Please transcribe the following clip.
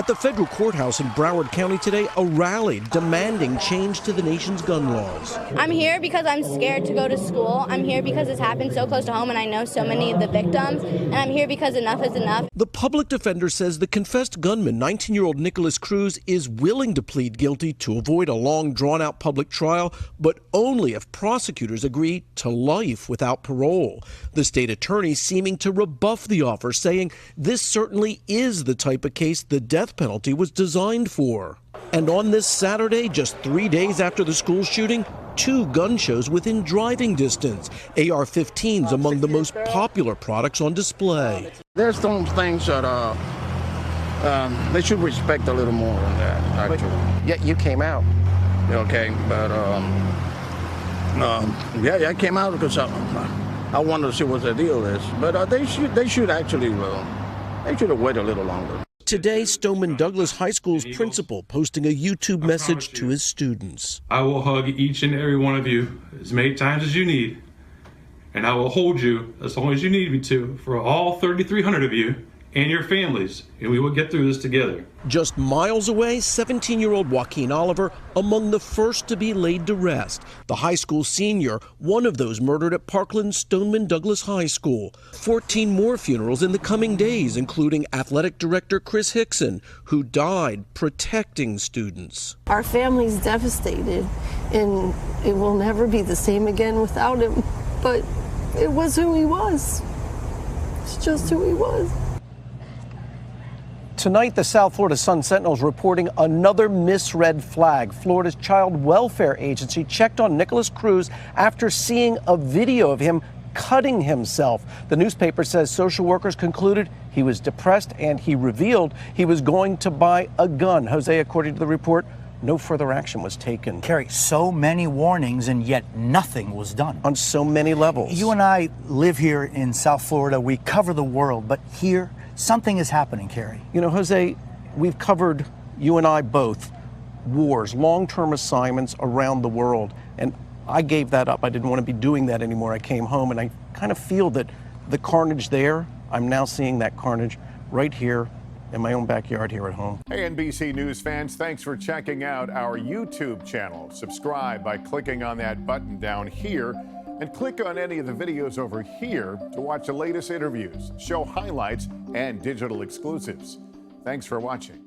At the Federal Courthouse in Broward County today, a rally demanding change to the nation's gun laws. I'm here because I'm scared to go to school. I'm here because it's happened so close to home and I know so many of the victims. And I'm here because enough is enough. The public defender says the confessed gunman, 19-year-old Nicholas Cruz, is willing to plead guilty to avoid a long, drawn-out public trial, but only if prosecutors agree to life without parole. The state attorney seeming to rebuff the offer, saying this certainly is the type of case the death penalty was designed for. And on this Saturday, just 3 days after the school shooting, 2 gun shows within driving distance. AR-15s among the most popular products on display. There's some things that they should respect a little more on that, actually. Yet you came out. Okay, but yeah, I came out because I wanted to see what the deal is. But they should actually, they should have waited a little longer. Today, Stoneman Douglas High School's principal posting a YouTube message to his students. I will hug each and every one of you as many times as you need, and I will hold you as long as you need me to for all 3,300 of you and your families, and we will get through this together. Just miles away, 17-year-old Joaquin Oliver among the first to be laid to rest. The high school senior, one of those murdered at Parkland Stoneman Douglas High School. 14 more funerals in the coming days, including athletic director Chris Hickson, who died protecting students. Our family's devastated, and it will never be the same again without him. But it was who he was. It's just who he was. Tonight, the South Florida Sun-Sentinel is reporting another misread flag. Florida's Child Welfare Agency checked on Nicholas Cruz after seeing a video of him cutting himself. The newspaper says social workers concluded he was depressed and he revealed he was going to buy a gun. Jose, according to the report, no further action was taken. Kerry, so many warnings and yet nothing was done. On so many levels. You and I live here in South Florida. We cover the world, but here, something is happening, Kerry. You know, Jose, we've covered, you and I both, wars, long-term assignments around the world, and I gave that up. I didn't want to be doing that anymore. I came home, and I kind of feel that the carnage there, I'm now seeing that carnage right here in my own backyard here at home. Hey, NBC News fans, thanks for checking out our YouTube channel. Subscribe by clicking on that button down here, and click on any of the videos over here to watch the latest interviews, show highlights, and digital exclusives. Thanks for watching.